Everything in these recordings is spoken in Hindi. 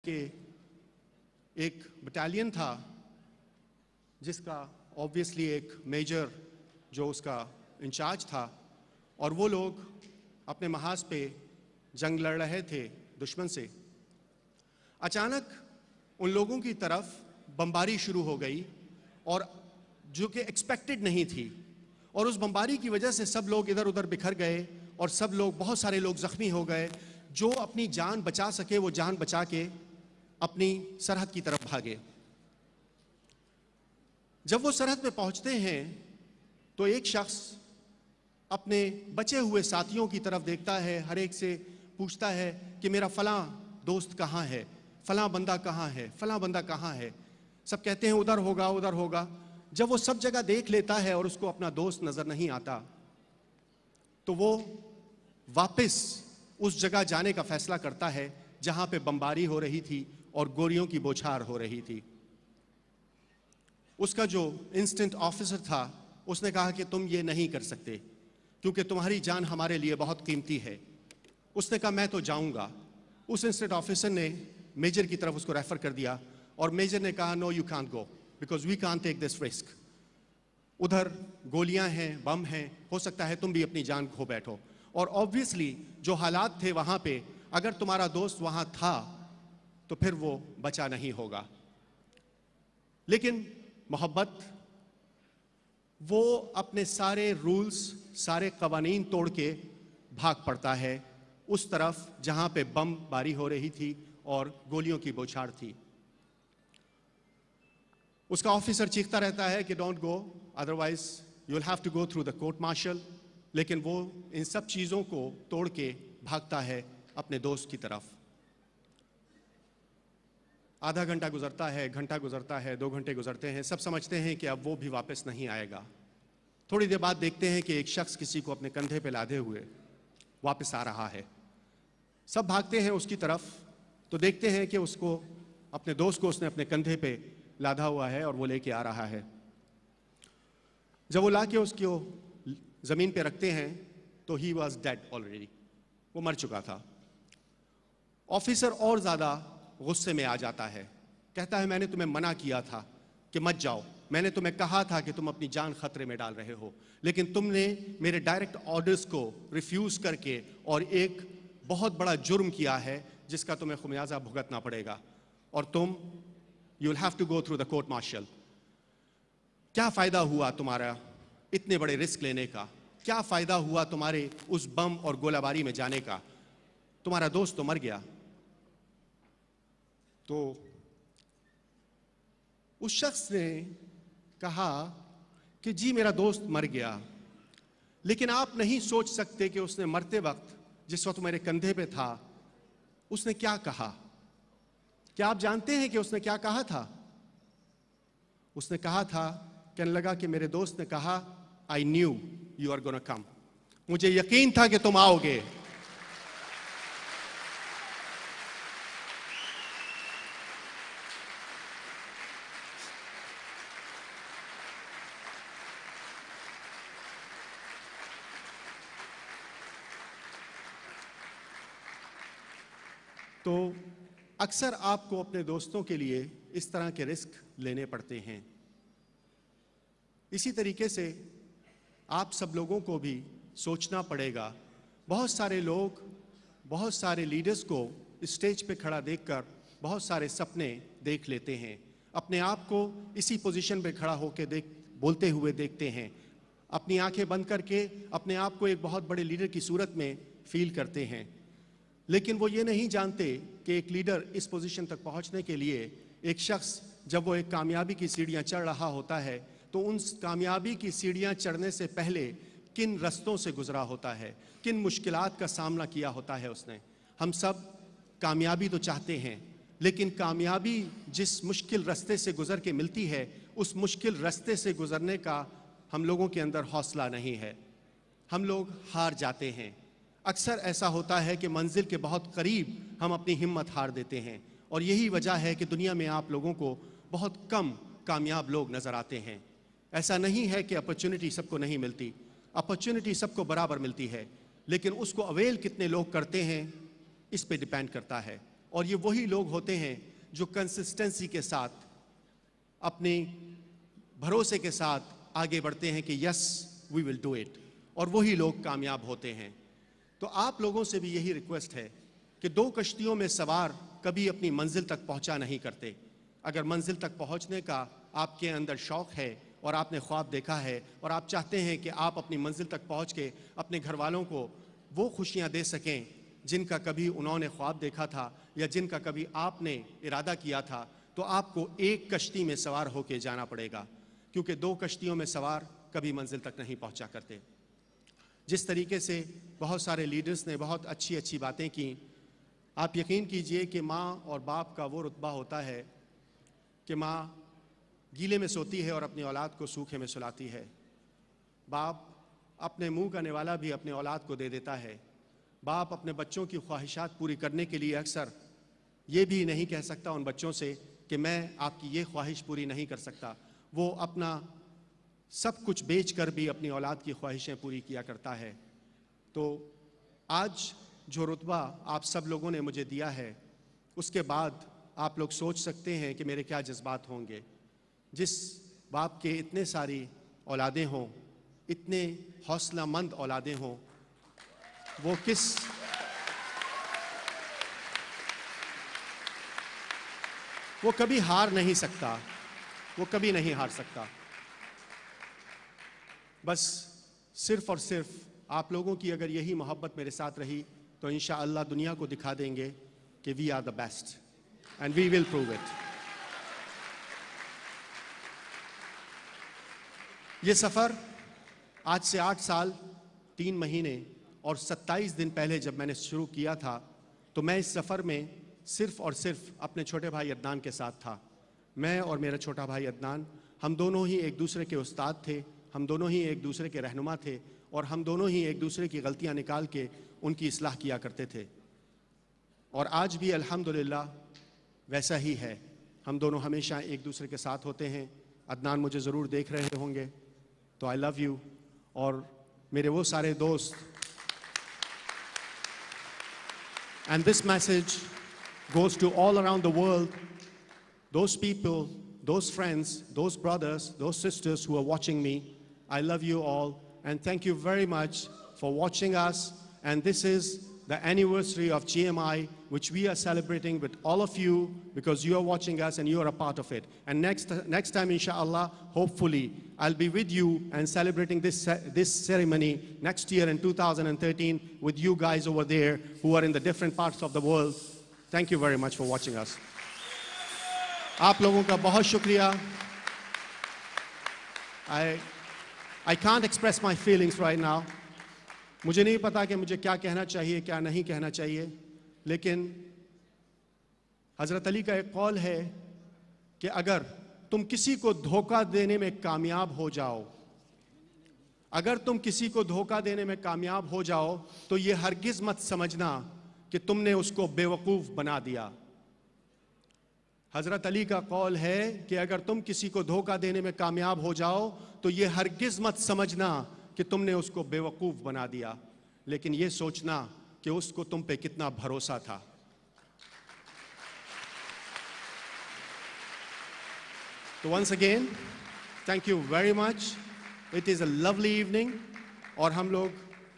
कि एक बटालियन था जिसका ऑब्वियसली एक मेजर जो उसका इंचार्ज था, और वो लोग अपने महाज पे जंग लड़ रहे थे दुश्मन से। अचानक उन लोगों की तरफ बमबारी शुरू हो गई, और जो कि एक्सपेक्टेड नहीं थी, और उस बमबारी की वजह से सब लोग इधर उधर बिखर गए और सब लोग, बहुत सारे लोग जख्मी हो गए। जो अपनी जान बचा सके वो जान बचा के अपनी सरहद की तरफ भागे। जब वो सरहद पे पहुंचते हैं तो एक शख्स अपने बचे हुए साथियों की तरफ देखता है, हर एक से पूछता है कि मेरा फलां दोस्त कहाँ है, फलां बंदा कहाँ है, फलां बंदा कहाँ है। सब कहते हैं उधर होगा, उधर होगा। जब वो सब जगह देख लेता है और उसको अपना दोस्त नजर नहीं आता, तो वो वापस उस जगह जाने का फैसला करता है जहां पे बमबारी हो रही थी और गोलियों की बौछार हो रही थी। उसका जो इंस्टेंट ऑफिसर था उसने कहा कि तुम ये नहीं कर सकते क्योंकि तुम्हारी जान हमारे लिए बहुत कीमती है। उसने कहा मैं तो जाऊंगा। उस इंस्टेंट ऑफिसर ने मेजर की तरफ उसको रेफर कर दिया, और मेजर ने कहा no you can't go because we can't take this risk. उधर गोलियां हैं, बम हैं, हो सकता है तुम भी अपनी जान खो बैठो। और ऑब्वियसली जो हालात थे वहां पे, अगर तुम्हारा दोस्त वहां था तो फिर वो बचा नहीं होगा। लेकिन मोहब्बत, वो अपने सारे रूल्स, सारे कवानीन तोड़ के भाग पड़ता है उस तरफ जहां पे बम बारी हो रही थी और गोलियों की बौछार थी। उसका ऑफिसर चीखता रहता है कि don't go, otherwise you will have to go through the court martial. लेकिन वो इन सब चीजों को तोड़ के भागता है अपने दोस्त की तरफ। आधा घंटा गुजरता है, घंटा गुजरता है, 2 घंटे गुजरते हैं। सब समझते हैं कि अब वो भी वापस नहीं आएगा। थोड़ी देर बाद देखते हैं कि एक शख्स किसी को अपने कंधे पे लादे हुए वापस आ रहा है। सब भागते हैं उसकी तरफ, तो देखते हैं कि उसको, अपने दोस्त को उसने अपने कंधे पे लादा हुआ है और वो लेके आ रहा है। जब वो लाके उसको जमीन पे रखते हैं तो ही वॉज डेड ऑलरेडी, वो मर चुका था। ऑफिसर और ज्यादा गुस्से में आ जाता है, कहता है मैंने तुम्हें मना किया था कि मत जाओ, मैंने तुम्हें कहा था कि तुम अपनी जान खतरे में डाल रहे हो, लेकिन तुमने मेरे डायरेक्ट ऑर्डर्स को रिफ्यूज करके और एक बहुत बड़ा जुर्म किया है जिसका तुम्हें खुमियाजा भुगतना पड़ेगा, और तुम you will have to go through the court martial. क्या फायदा हुआ तुम्हारा इतने बड़े रिस्क लेने का? क्या फायदा हुआ तुम्हारे उस बम और गोलाबारी में जाने का? तुम्हारा दोस्त तो मर गया। तो उस शख्स ने कहा कि जी मेरा दोस्त मर गया, लेकिन आप नहीं सोच सकते कि उसने मरते वक्त, जिस वक्त मेरे कंधे पे था, उसने क्या कहा। क्या आप जानते हैं कि उसने क्या कहा था? उसने कहा था, कहने लगा कि मेरे दोस्त ने कहा I knew you are gonna come, मुझे यकीन था कि तुम आओगे। तो अक्सर आपको अपने दोस्तों के लिए इस तरह के रिस्क लेने पड़ते हैं। इसी तरीके से आप सब लोगों को भी सोचना पड़ेगा। बहुत सारे लोग, बहुत सारे लीडर्स को स्टेज पे खड़ा देखकर बहुत सारे सपने देख लेते हैं, अपने आप को इसी पोजीशन पे खड़ा होकर बोलते हुए देखते हैं, अपनी आंखें बंद करके अपने आप को एक बहुत बड़े लीडर की सूरत में फील करते हैं। लेकिन वो ये नहीं जानते कि एक लीडर इस पोजीशन तक पहुंचने के लिए, एक शख्स जब वो एक कामयाबी की सीढ़ियां चढ़ रहा होता है तो उन कामयाबी की सीढ़ियां चढ़ने से पहले किन रास्तों से गुजरा होता है, किन मुश्किलात का सामना किया होता है उसने। हम सब कामयाबी तो चाहते हैं, लेकिन कामयाबी जिस मुश्किल रास्ते से गुजर के मिलती है, उस मुश्किल रास्ते से गुजरने का हम लोगों के अंदर हौसला नहीं है। हम लोग हार जाते हैं। अक्सर ऐसा होता है कि मंजिल के बहुत करीब हम अपनी हिम्मत हार देते हैं, और यही वजह है कि दुनिया में आप लोगों को बहुत कम कामयाब लोग नजर आते हैं। ऐसा नहीं है कि अपॉर्चुनिटी सबको नहीं मिलती, अपॉर्चुनिटी सबको बराबर मिलती है, लेकिन उसको अवेल कितने लोग करते हैं इस पे डिपेंड करता है। और ये वही लोग होते हैं जो कंसिस्टेंसी के साथ, अपने भरोसे के साथ आगे बढ़ते हैं कि yes we will do it, और वही लोग कामयाब होते हैं। तो आप लोगों से भी यही रिक्वेस्ट है कि दो कश्तियों में सवार कभी अपनी मंजिल तक पहुंचा नहीं करते। अगर मंजिल तक पहुंचने का आपके अंदर शौक़ है और आपने ख्वाब देखा है और आप चाहते हैं कि आप अपनी मंजिल तक पहुंच के अपने घर वालों को वो खुशियां दे सकें जिनका कभी उन्होंने ख्वाब देखा था या जिनका कभी आपने इरादा किया था, तो आपको एक कश्ती में सवार होकर जाना पड़ेगा, क्योंकि दो कश्तियों में सवार कभी मंजिल तक नहीं पहुंचा करते। जिस तरीके से बहुत सारे लीडर्स ने बहुत अच्छी अच्छी बातें की, आप यकीन कीजिए कि माँ और बाप का वो रुतबा होता है कि माँ गीले में सोती है और अपनी औलाद को सूखे में सुलाती है। बाप अपने मुंह का निवाला भी अपने औलाद को दे देता है। बाप अपने बच्चों की ख्वाहिशात पूरी करने के लिए अक्सर ये भी नहीं कह सकता उन बच्चों से कि मैं आपकी ये ख्वाहिश पूरी नहीं कर सकता। वो अपना सब कुछ बेच कर भी अपनी औलाद की ख्वाहिशें पूरी किया करता है। तो आज जो रुतबा आप सब लोगों ने मुझे दिया है, उसके बाद आप लोग सोच सकते हैं कि मेरे क्या जज्बात होंगे। जिस बाप के इतने सारी औलादें हों, इतने हौसलामंद औलादें हों, वो कभी हार नहीं सकता, वो कभी नहीं हार सकता। बस सिर्फ और सिर्फ आप लोगों की अगर यही मोहब्बत मेरे साथ रही तो इंशाअल्लाह दुनिया को दिखा देंगे कि we are the best and we will prove it. ये सफ़र आज से 8 साल 3 महीने और 27 दिन पहले जब मैंने शुरू किया था, तो मैं इस सफ़र में सिर्फ और सिर्फ अपने छोटे भाई अदनान के साथ था। मैं और मेरा छोटा भाई अदनान, हम दोनों ही एक दूसरे के उस्ताद थे, हम दोनों ही एक दूसरे के रहनुमा थे, और हम दोनों ही एक दूसरे की गलतियां निकाल के उनकी इस्लाह किया करते थे। और आज भी अल्हम्दुलिल्लाह वैसा ही है। हम दोनों हमेशा एक दूसरे के साथ होते हैं। अदनान मुझे ज़रूर देख रहे होंगे, तो आई लव यू। और मेरे वो सारे दोस्त, and this message goes to all around the world, those people, those friends, those brothers, those sisters who are watching me. I love you all and thank you very much for watching us. And this is the anniversary of GMI, which we are celebrating with all of you because you are watching us and you are a part of it. And next time, inshallah, hopefully, I'll be with you and celebrating this ceremony next year in 2013 with you guys over there who are in the different parts of the world. Thank you very much for watching us. आप लोगों का बहुत शुक्रिया. I can't express my feelings right now. मुझे नहीं पता कि मुझे क्या कहना चाहिए, क्या नहीं कहना चाहिए, लेकिन हज़रत अली का एक कौल है कि अगर तुम किसी को धोखा देने में कामयाब हो जाओ, अगर तुम किसी को धोखा देने में कामयाब हो जाओ, तो ये हरगिज़ मत समझना कि तुमने उसको बेवकूफ़ बना दिया। हज़रत अली का कौल है कि अगर तुम किसी को धोखा देने में कामयाब हो जाओ, तो ये हरगिज़ मत समझना कि तुमने उसको बेवकूफ़ बना दिया, लेकिन ये सोचना कि उसको तुम पे कितना भरोसा था। तो once again, thank you very much. It is a lovely evening, और हम लोग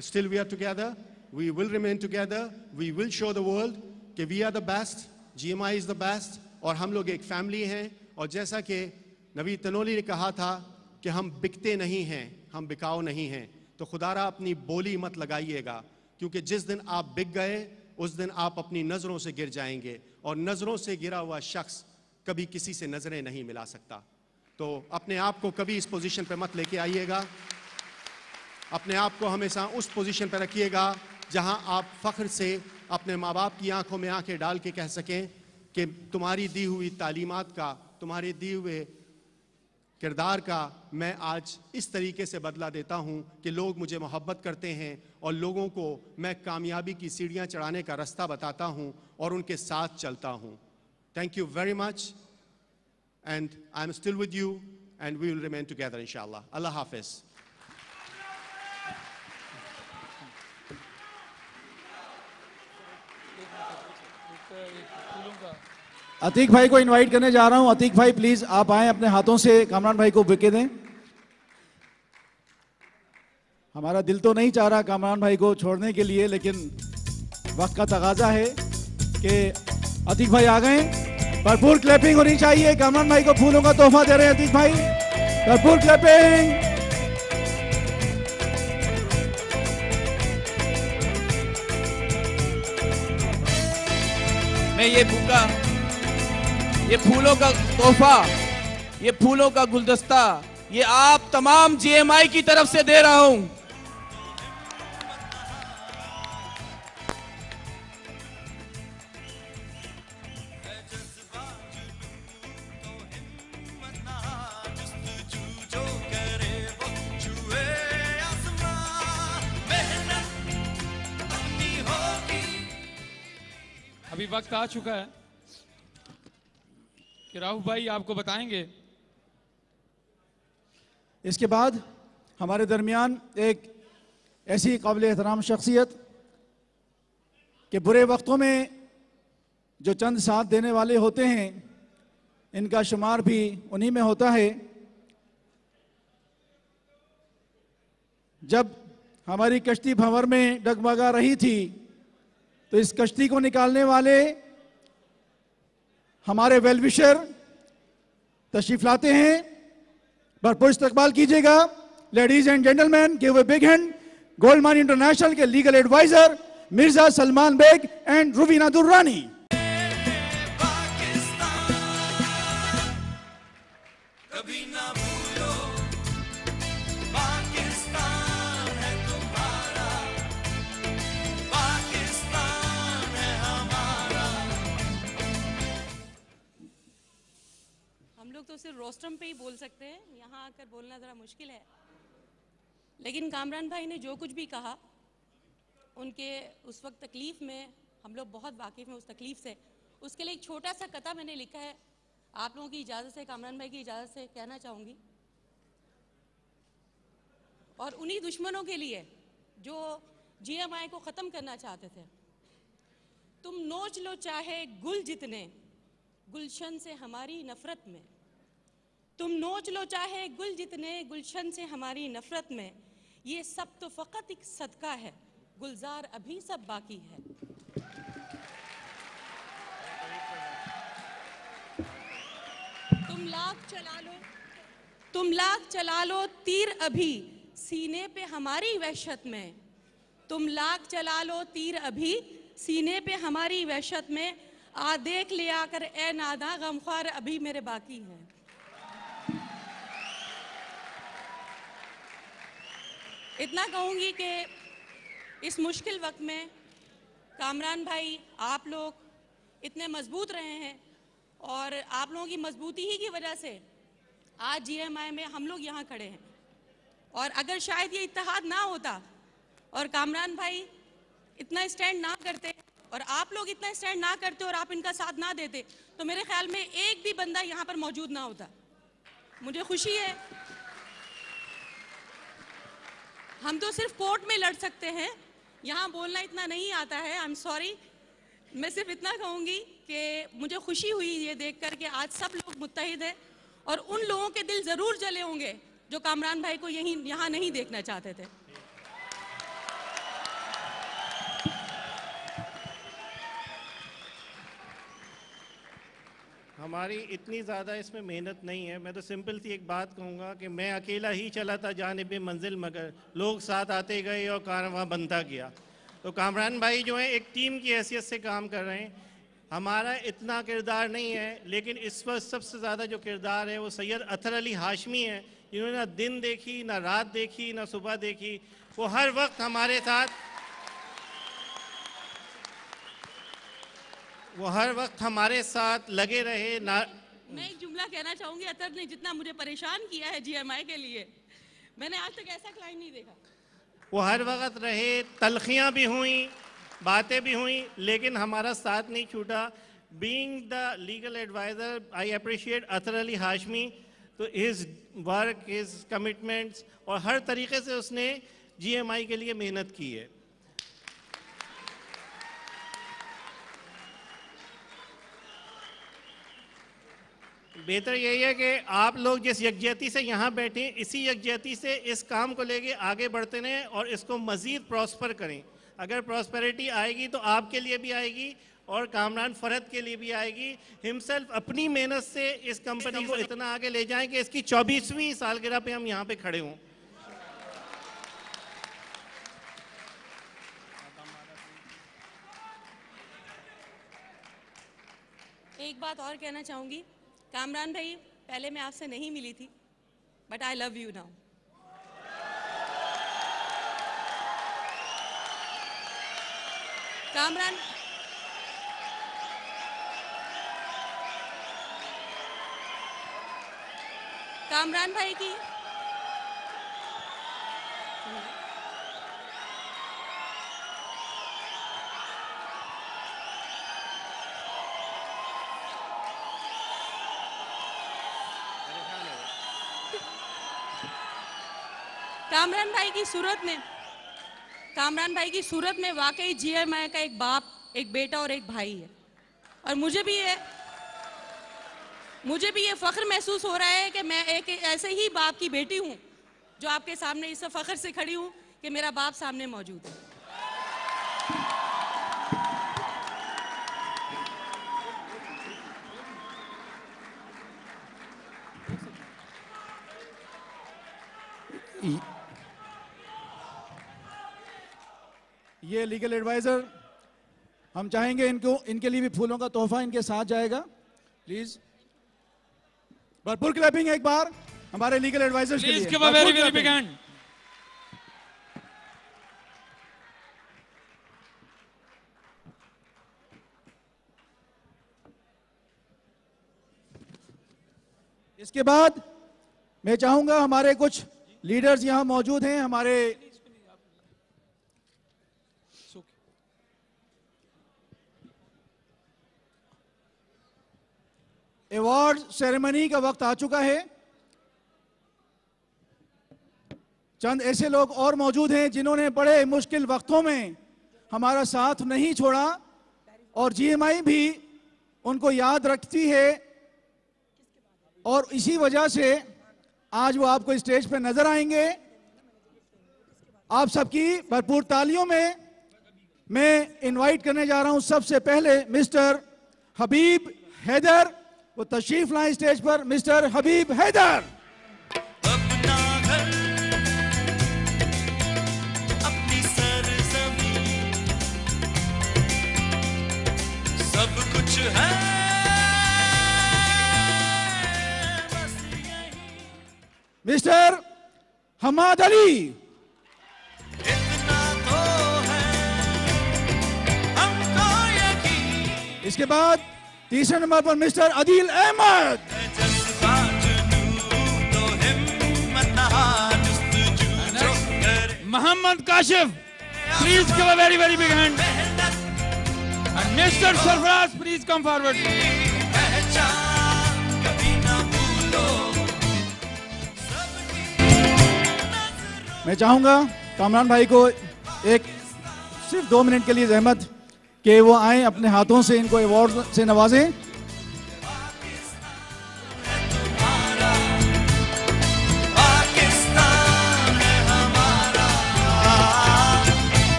still we are together, we will remain together, we will show the world कि we are the best, GMI is the best, और हम लोग एक फैमिली हैं। और जैसा कि नवीद तनोली ने कहा था कि हम बिकते नहीं हैं, हम बिकाऊ नहीं हैं, तो खुदारा अपनी बोली मत लगाइएगा, क्योंकि जिस दिन आप बिक गए उस दिन आप अपनी नज़रों से गिर जाएंगे, और नज़रों से गिरा हुआ शख्स कभी किसी से नज़रें नहीं मिला सकता। तो अपने आप को कभी इस पोजीशन पे मत लेके आइएगा, अपने आप को हमेशा उस पोजीशन पे रखिएगा जहां आप फ़ख्र से अपने माँ बाप की आंखों में आंखें डाल के कह सकें कि तुम्हारी दी हुई तालीमात का, तुम्हारे दिए हुए किरदार का मैं आज इस तरीके से बदला देता हूं कि लोग मुझे मोहब्बत करते हैं और लोगों को मैं कामयाबी की सीढ़ियां चढ़ाने का रास्ता बताता हूं और उनके साथ चलता हूं। Thank you very much and I am still with you and we will remain together इंशाअल्लाह। अल्लाह हाफिज़। एक अतीक भाई को इनवाइट करने जा रहा हूं। अतीक भाई प्लीज आप आए, अपने हाथों से कामरान भाई को बुके दें। हमारा दिल तो नहीं चाह रहा कामरान भाई को छोड़ने के लिए, लेकिन वक्त का तकाजा है कि अतीक भाई आ गए। भरपूर क्लैपिंग होनी चाहिए। कामरान भाई को फूलों का तोहफा दे रहे हैं अतीक भाई। भरपूर क्लैपिंग। मैं ये बुका, ये फूलों का तोहफा, ये फूलों का गुलदस्ता, ये आप तमाम जीएमआई की तरफ से दे रहा हूं। अभी वक्त आ चुका है कि राहुल भाई आपको बताएंगे। इसके बाद हमारे दरमियान एक ऐसी काबिल एहतराम शख्सियत कि बुरे वक्तों में जो चंद साथ देने वाले होते हैं, इनका शुमार भी उन्हीं में होता है। जब हमारी कश्ती भंवर में डगमगा रही थी तो इस कश्ती को निकालने वाले हमारे वेलविशर तशरीफ लाते हैं। भरपूर इस्तकबाल कीजिएगा। Ladies and gentleman, give a big hand Gold Mine International के legal advisor Mirza Salman Baig and Ruvina Durrani. तो सिर्फ रोस्टम पे ही बोल सकते हैं, यहाँ आकर बोलना ज़रा मुश्किल है। लेकिन कामरान भाई ने जो कुछ भी कहा, उनके उस वक्त तकलीफ़ में हम लोग बहुत वाकिफ़ हैं उस तकलीफ़ से। उसके लिए एक छोटा सा कथा मैंने लिखा है, आप लोगों की इजाज़त से, कामरान भाई की इजाज़त से कहना चाहूँगी। और उन्हीं दुश्मनों के लिए जो जीएमआई को ख़त्म करना चाहते थे। तुम नोच लो चाहे गुल जितने गुलशन से हमारी नफ़रत में, तुम नोच लो चाहे गुल जितने गुलशन से हमारी नफरत में, ये सब तो फ़कत एक सदका है, गुलजार अभी सब बाकी है। तुम लाख चला लो तीर अभी सीने पे हमारी वहशत में, तुम लाख चला लो तीर अभी सीने पे हमारी वहशत में, आ देख ले आकर ए नादा गमख्वार अभी मेरे बाकी हैं। इतना कहूँगी कि इस मुश्किल वक्त में कामरान भाई, आप लोग इतने मजबूत रहे हैं और आप लोगों की मजबूती ही की वजह से आज जीएमआई में हम लोग यहाँ खड़े हैं। और अगर शायद ये इत्तेहाद ना होता और कामरान भाई इतना स्टैंड ना करते और आप लोग इतना स्टैंड ना करते और आप इनका साथ ना देते, तो मेरे ख्याल में एक भी बंदा यहाँ पर मौजूद ना होता। मुझे खुशी है, हम तो सिर्फ कोर्ट में लड़ सकते हैं, यहाँ बोलना इतना नहीं आता है। I am sorry. मैं सिर्फ इतना कहूँगी कि मुझे खुशी हुई ये देखकर कि आज सब लोग मुत्तहिद हैं और उन लोगों के दिल ज़रूर जले होंगे जो कामरान भाई को यहाँ नहीं देखना चाहते थे। हमारी इतनी ज़्यादा इसमें मेहनत नहीं है। मैं तो सिंपल सी एक बात कहूँगा कि मैं अकेला ही चला था जानिब मंजिल, मगर लोग साथ आते गए और कारवां बनता गया। तो कामरान भाई जो है एक टीम की हैसियत से काम कर रहे हैं। हमारा इतना किरदार नहीं है, लेकिन इस वक्त सबसे ज़्यादा जो किरदार है वो सैयद अतर अली हाशमी है, जिन्होंने ना दिन देखी, ना रात देखी, ना सुबह देखी। वो हर वक्त हमारे साथ, वो हर वक्त हमारे साथ लगे रहे ना। मैं एक जुमला कहना चाहूँगी, अतर ने जितना मुझे परेशान किया है जीएमआई के लिए, मैंने आज तक ऐसा क्लाइंट नहीं देखा। वो हर वक्त रहे, तलखियाँ भी हुई, बातें भी हुई, लेकिन हमारा साथ नहीं छूटा। Being the legal advisor, I appreciate Atar Ali Hashmi, to his work, his commitments, और हर तरीके से उसने जीएमआई के लिए मेहनत की है। बेहतर यही है कि आप लोग जिस यकजहती से यहाँ बैठे हैं, इसी यकजहती से इस काम को लेके आगे बढ़ते रहें और इसको मज़ीद प्रॉस्पर करें। अगर प्रॉस्पेरिटी आएगी तो आपके लिए भी आएगी और कामरान फरहत के लिए भी आएगी। हिमसेल्फ अपनी मेहनत से इस कंपनी को इतना आगे ले जाएं कि इसकी 24वीं सालगिरह पे हम यहाँ पे खड़े हों। एक बात और कहना चाहूँगी, कामरान भाई, पहले मैं आपसे नहीं मिली थी, but I love you now. Kamran भाई की कामरान भाई की सूरत में वाकई जीएमआई का एक बाप, एक बेटा और एक भाई है। और मुझे भी ये फख्र महसूस हो रहा है कि मैं एक ऐसे ही बाप की बेटी हूँ जो आपके सामने इस फख्र से खड़ी हूँ कि मेरा बाप सामने मौजूद है। ये लीगल एडवाइजर, हम चाहेंगे इनके लिए भी फूलों का तोहफा इनके साथ जाएगा, प्लीज। भरपूर क्लैपिंग एक बार हमारे लीगल एडवाइजर्स के लिए। Please give a very very big hand. इसके बाद मैं चाहूंगा हमारे कुछ लीडर्स यहां मौजूद हैं, हमारे अवार्ड सेरेमनी का वक्त आ चुका है। चंद ऐसे लोग और मौजूद हैं जिन्होंने बड़े मुश्किल वक्तों में हमारा साथ नहीं छोड़ा और जीएमआई भी उनको याद रखती है और इसी वजह से आज वो आपको स्टेज पे नजर आएंगे। आप सबकी भरपूर तालियों में मैं इनवाइट करने जा रहा हूं सबसे पहले मिस्टर हबीब हैदर, वो तशरीफ लाएं स्टेज पर। मिस्टर हबीब हैदर। अपना घर, अपनी सरज़मीं, सब कुछ है बस यही। मिस्टर हमाद अली। इतना तो है हमको यकीन। इसके बाद तीसरे नंबर पर mister Adeel Ahmed. Muhammad Kashif, please give a very very big hand. And Mr. Sarfraz, please come forward. मैं चाहूंगा कामरान भाई को एक सिर्फ 2 मिनट के लिए जहमत कि वो आए, अपने हाथों से इनको अवार्ड से नवाजें।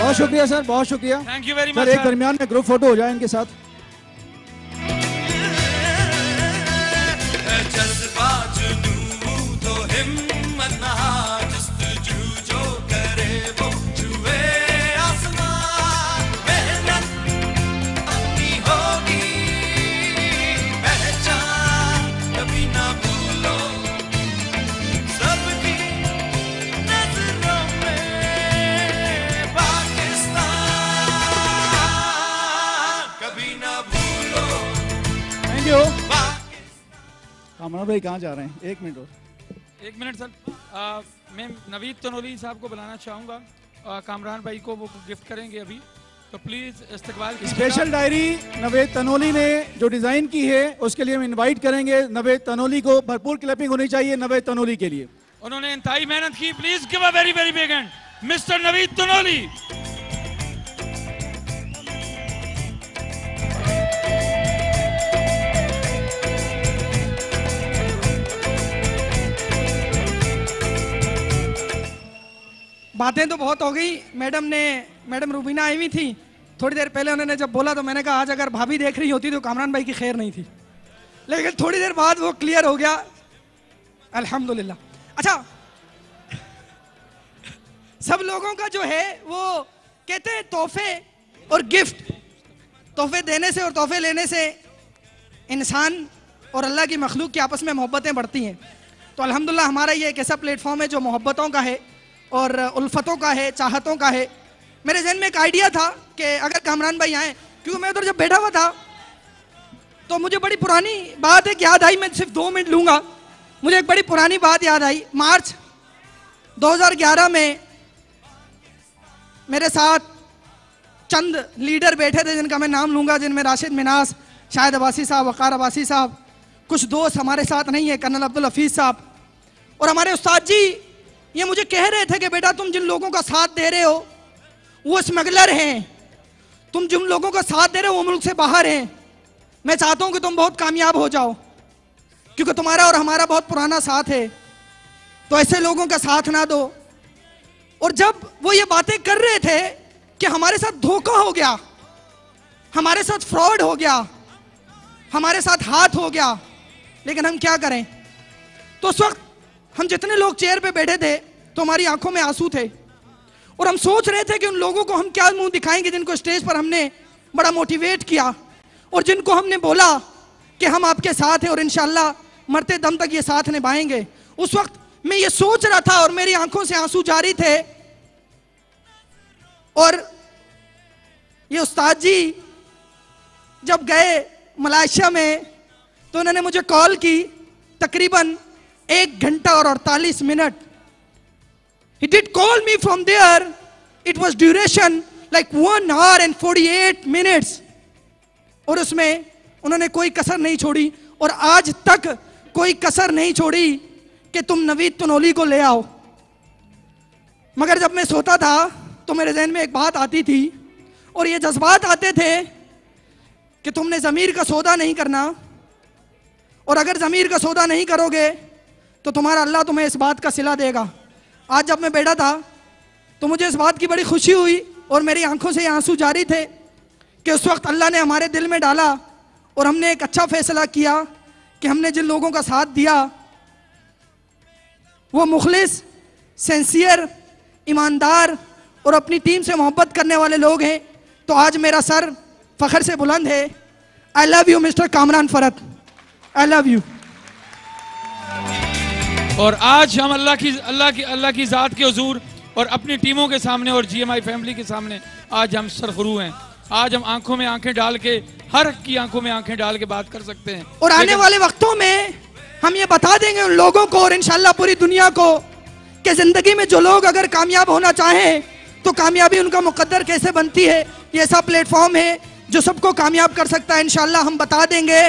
बहुत शुक्रिया सर, बहुत शुक्रिया। Thank you very sir much, एक sir. दरमियान में ग्रुप फोटो हो जाए इनके साथ। कामरान भाई कहाँ जा रहे हैं? 1 मिनट और। 1 मिनट सर। मैं नवीद तनोली साहब को बुलाना चाहूँगा। कामरान भाई को वो गिफ्ट करेंगे अभी, तो प्लीज इस्तकबाल कीजिएगा। स्पेशल डायरी नवेद तनोली ने जो डिजाइन की है उसके लिए हम इनवाइट करेंगे नवेद तनोली को। भरपूर क्लैपिंग होनी चाहिए नवेद तनोली के लिए। उन्होंने इंतहाई मेहनत की। Please give a very very big hand mister Naveed Tanoli. बातें तो बहुत हो गई। मैडम रूबीना आई हुई थी थोड़ी देर पहले। उन्होंने जब बोला तो मैंने कहा आज अगर भाभी देख रही होती तो कामरान भाई की खैर नहीं थी, लेकिन थोड़ी देर बाद वो क्लियर हो गया, अल्हम्दुलिल्लाह। अच्छा, सब लोगों का जो है वो कहते हैं तोहफे और गिफ्ट, तोहफे देने से और तोहफे लेने से इंसान और अल्लाह की मखलूक की आपस में मोहब्बतें बढ़ती हैं। तो अल्हम्दुलिल्लाह हमारा ये एक ऐसा प्लेटफॉर्म है जो मोहब्बतों का है और उल्फतों का है, चाहतों का है। मेरे जहन में एक आइडिया था कि अगर कामरान भाई आए, क्योंकि मैं उधर जब बैठा हुआ था तो मुझे बड़ी पुरानी बात एक याद आई। मैं सिर्फ 2 मिनट लूँगा। मुझे एक बड़ी पुरानी बात याद आई। मार्च 2011 में मेरे साथ चंद लीडर बैठे थे जिनका मैं नाम लूँगा, जिनमें राशिद मिनास, शाहिद अब्बासी साहब, वक़ार अब्बासी साहब, कुछ दोस्त हमारे साथ नहीं है, कर्नल अब्दुल हफीज़ साहब और हमारे उस्ताद जी। ये मुझे कह रहे थे कि बेटा तुम जिन लोगों का साथ दे रहे हो वो स्मगलर हैं, तुम जिन लोगों का साथ दे रहे हो वो मुल्क से बाहर हैं। मैं चाहता हूं कि तुम बहुत कामयाब हो जाओ, क्योंकि तुम्हारा और हमारा बहुत पुराना साथ है, तो ऐसे लोगों का साथ ना दो। और जब वो ये बातें कर रहे थे कि हमारे साथ धोखा हो गया, हमारे साथ फ्रॉड हो गया, हमारे साथ हाथ हो गया, लेकिन हम क्या करें। तो उस वक्त हम जितने लोग चेयर पे बैठे थे तो हमारी आंखों में आंसू थे और हम सोच रहे थे कि उन लोगों को हम क्या मुंह दिखाएंगे जिनको स्टेज पर हमने बड़ा मोटिवेट किया और जिनको हमने बोला कि हम आपके साथ हैं और इंशाल्लाह मरते दम तक ये साथ निभाएंगे। उस वक्त मैं ये सोच रहा था और मेरी आंखों से आंसू जारी थे। और ये उस्ताद जी जब गए मलेशिया में तो उन्होंने मुझे कॉल की तकरीबन 1 घंटा और 48 minute. He did call me from there. It was duration like 1 hour and 48 minutes. और उसमें उन्होंने कोई कसर नहीं छोड़ी और आज तक कोई कसर नहीं छोड़ी कि तुम नवीद तनोली को ले आओ। मगर जब मैं सोता था तो मेरे जहन में एक बात आती थी और ये जज्बात आते थे कि तुमने ज़मीर का सौदा नहीं करना, और अगर ज़मीर का सौदा नहीं करोगे तो तुम्हारा अल्लाह तुम्हें इस बात का सिला देगा। आज जब मैं बैठा था तो मुझे इस बात की बड़ी खुशी हुई और मेरी आंखों से ये आंसू जारी थे कि उस वक्त अल्लाह ने हमारे दिल में डाला और हमने एक अच्छा फैसला किया कि हमने जिन लोगों का साथ दिया वो मुखलिस, सिंसियर, ईमानदार और अपनी टीम से मोहब्बत करने वाले लोग हैं। तो आज मेरा सर फख्र से बुलंद है। I love you mister Kamran Farat, I love you. और आज हम अल्लाह की ज़ात के हुजूर और अपनी टीमों के सामने और GMI फैमिली के सामने आज हम सरखरू हैं। आज हम आंखों में आंखें डाल के, हर की आंखों में आंखें डाल के बात कर सकते हैं। और आने वाले वक्तों में हम ये बता देंगे उन लोगों को और इंशाल्लाह पूरी दुनिया को कि जिंदगी में जो लोग अगर कामयाब होना चाहें तो कामयाबी उनका मुकद्दर कैसे बनती है। ये ऐसा प्लेटफॉर्म है जो सबको कामयाब कर सकता है। इंशाल्लाह हम बता देंगे।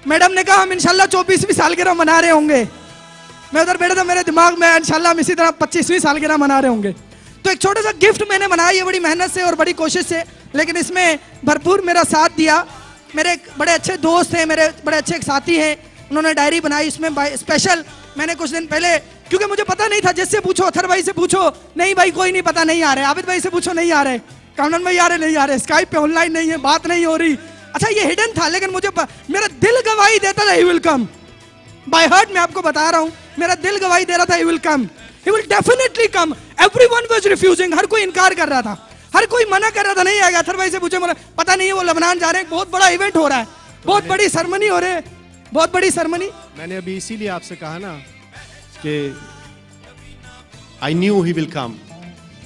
मैडम ने कहा हम इंशाल्लाह 24वीं सालगिरह मना रहे होंगे। मैं उधर बैठा था, मेरे दिमाग में इंशाल्लाह हम इसी तरह 25वीं सालगिरह मना रहे होंगे। तो एक छोटा सा गिफ्ट मैंने बनाया, ये बड़ी मेहनत से और बड़ी कोशिश से, लेकिन इसमें भरपूर मेरा साथ दिया। मेरे बड़े अच्छे दोस्त हैं, मेरे बड़े अच्छे एक साथी हैं, उन्होंने डायरी बनाई। इसमें स्पेशल मैंने कुछ दिन पहले, क्योंकि मुझे पता नहीं था, जिससे पूछो, अथर भाई से पूछो, नहीं भाई कोई नहीं पता, नहीं आ रहे। आबिद भाई से पूछो, नहीं आ रहे। कामरान भाई आ रहे, नहीं आ रहे। स्काइप पे ऑनलाइन नहीं है, बात नहीं हो रही। अच्छा ये हिडन था, लेकिन मुझे मेरा दिल गवाही देता था he will come. By heart मैं आपको बता रहा हूं, मेरा दिल गवाही दे रहा था he will come, he will definitely come. Everyone was refusing, हर कोई इनकार कर रहा था, हर कोई मना कर रहा था, नहीं आएगा। अथर भाई से पूछे, बोला पता नहीं है, वो लेबनान जा रहे हैं, बहुत बड़ा इवेंट हो रहा है, बहुत बड़ी सेरेमनी हो रही है, बहुत बड़ी सेरेमनी। मैंने अभी इसीलिए आपसे कहा ना कि आई न्यू ही विल कम।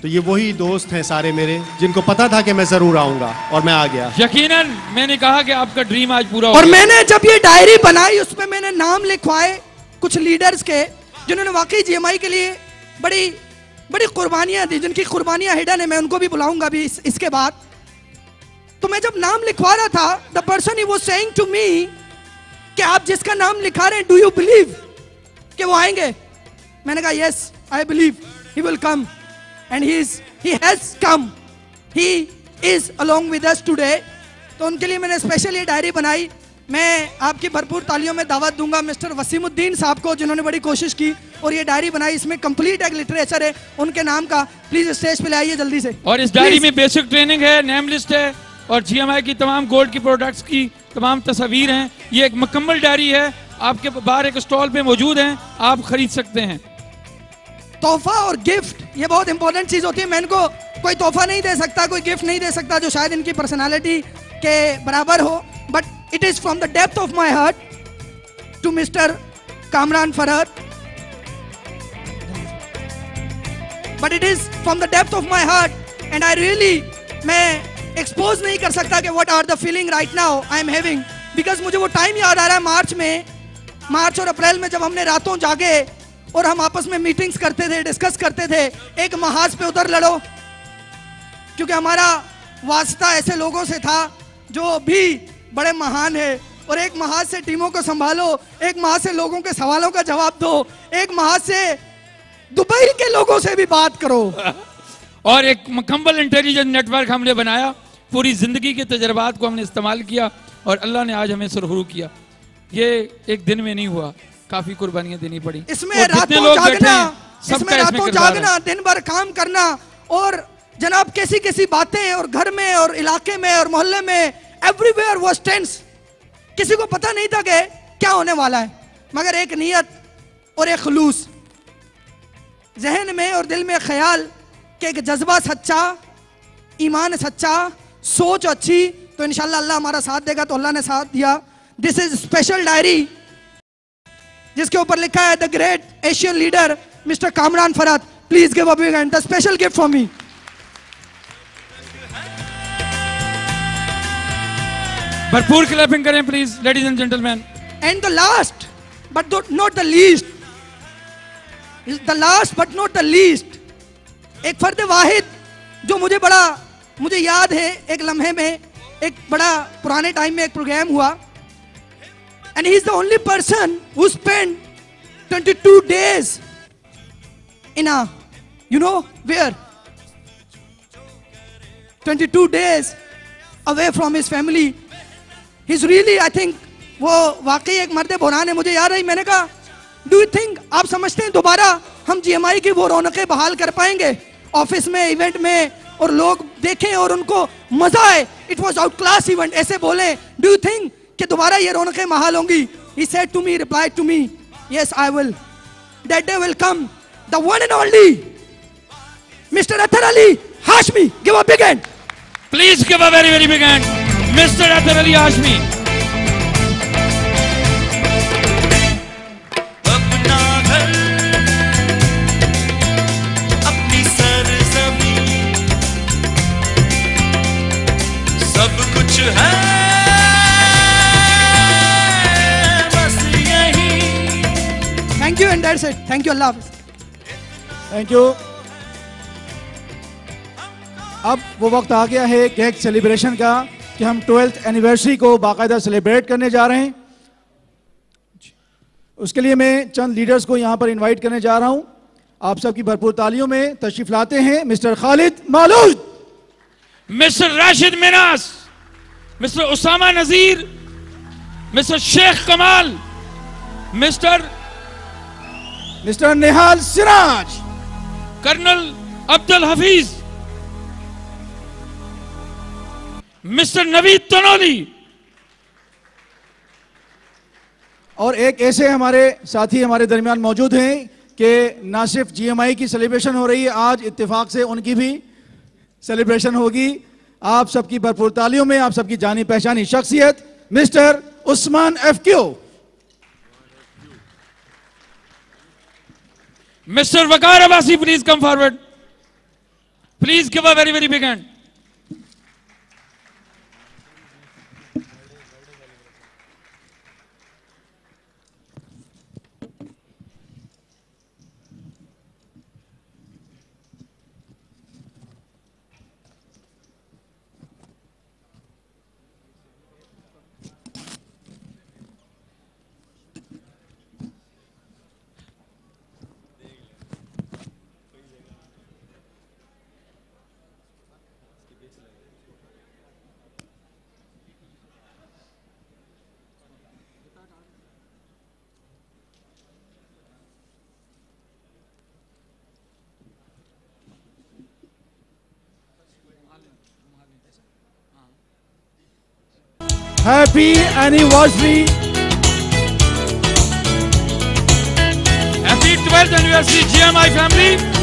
तो तो ये वही दोस्त हैं सारे मेरे जिनको पता था कि मैं जरूर आऊंगा और मैं आ गया। यकीनन मैंने कहा कि आपका ड्रीम आज पूरा हो और गया। मैंने जब ये डायरी बनाई उसमें मैंने नाम लिखवाए कुछ लीडर्स के जिन्होंने वाकई जीएमआई के लिए बड़ी बड़ी कुर्बानियां दी, जिनकी कुर्बानियां हिडन है। मैं उनको भी बुलाऊंगा भी इसके बाद। तो मैं जब नाम लिखवा रहा था, the person he was saying to me कि आप जिसका नाम लिखा रहे हैं, डू यू बिलीव कि वो आएंगे? मैंने कहा yes I believe he will come and he has come, he is along with us today. तो उनके लिए मैंने स्पेशल ये डायरी बनाई। मैं आपकी भरपूर तालियों में दावत दूंगा मिस्टर वसीमुद्दीन साहब को, जिन्होंने बड़ी कोशिश की और ये डायरी बनाई। इसमें कंप्लीट एक लिटरेचर है उनके नाम का। प्लीज स्टेज पे ले आइए जल्दी से। और इस डायरी में बेसिक ट्रेनिंग है, नेम लिस्ट है और जीएमआई की तमाम गोल्ड की प्रोडक्ट्स की तमाम तस्वीर हैं। ये एक मुकम्मल डायरी है, आपके बाहर एक स्टॉल पे मौजूद है, आप खरीद सकते हैं। तोहफा और गिफ्ट ये बहुत इंपॉर्टेंट चीज होती है। मैं इनको कोई तोहफा नहीं दे सकता, कोई गिफ्ट नहीं दे सकता जो शायद इनकी पर्सनालिटी के बराबर हो, but it is from the depth of my heart to mister Kamran Farhat, but it is from the depth of my heart and I really, मैं एक्सपोज नहीं कर सकता कि what are the feeling right now I am having, because मुझे वो टाइम याद आ रहा है मार्च और अप्रैल में जब हमने रातों जागे और हम आपस में मीटिंग्स करते थे, डिस्कस करते थे, एक महाज पे उधर लड़ो, क्योंकि हमारा वास्ता ऐसे लोगों से था जो भी बड़े महान है। और एक महाज से टीमों को संभालो, एक महाज से लोगों के सवालों का जवाब दो, एक महाज से दुबई के लोगों से भी बात करो। और एक मुकम्मल इंटेलिजेंस नेटवर्क हमने बनाया, पूरी जिंदगी के तजर्बात को हमने इस्तेमाल किया और अल्लाह ने आज हमें सुरखरू किया। ये एक दिन में नहीं हुआ, काफी कुर्बानियां देनी पड़ी। इसमें रातों जागना, दिन भर काम करना और जनाब कैसी कैसी बातें, और घर में और इलाके में और मोहल्ले में एवरीवेयर वाज टेंस। किसी को पता नहीं था कि क्या होने वाला है, मगर एक नियत और एक खुलूस जहन में और दिल में ख्याल कि एक जज्बा सच्चा, ईमान सच्चा, सोच अच्छी, तो इंशाल्लाह अल्लाह हमारा साथ देगा। तो अल्लाह ने साथ दिया। दिस इज स्पेशल डायरी जिसके ऊपर लिखा है the great Asian leader mister Kamran Farhat. Please give a big hand, the special gift for me. भरपूर क्लैपिंग करें please ladies and gentleman. And the last but not the least, the least, एक फर्द वाहिद जो मुझे याद है, एक लम्हे में, एक बड़ा पुराने टाइम में एक प्रोग्राम हुआ, and he is the only person who spent 22 days in a, you know where, 22 days away from his family. He's really, I think, वो वाकई एक मर्द बुरान है। मुझे याद है, मैंने कहा डू यू थिंक, आप समझते हैं दोबारा हम जीएमआई की वो रौनकें बहाल कर पाएंगे ऑफिस में, इवेंट में, और लोग देखें और उनको मजा आए? It was out class event, ऐसे बोले। डू यू थिंक कि दोबारा ये रौनकें बहाल होंगी? He said to me, replied to me, yes I will. That day will come. The one and only Mr. Athar Ali Hashmi. Give a big hand. Please give a very very big hand, Mr. Athar Ali Hashmi. अपना घर, अपनी सरज़मीं, सब कुछ है बस यही। Thank you and that's it. Thank you Allah. Thank you. अब वो वक्त आ गया है केक सेलिब्रेशन का कि हम 12th एनिवर्सरी को बाकायदा सेलिब्रेट करने जा रहे हैं। उसके लिए मैं चंद लीडर्स को यहाँ पर इनवाइट करने जा रहा हूँ। आप सबकी भरपूर तालियों में तशरीफ लाते हैं mister Khalid Malood, mister Rashid Minas, mister Usama Nazir, mister Sheikh Kamal, mister Nihal Siraj, colonel Abdul Hafeez, mister Naveed Tanoli, और एक ऐसे हमारे साथी हमारे दरमियान मौजूद हैं कि ना सिर्फ जीएमआई की सेलिब्रेशन हो रही है, आज इत्तेफाक से उनकी भी सेलिब्रेशन होगी। आप सबकी भरपूर तालियों में आप सबकी जानी पहचानी शख्सियत mister Usman FQ, mister Waqar Abbasi, please come forward, Please give a very, very big hand. Happy anniversary. Happy 12th anniversary GMI family.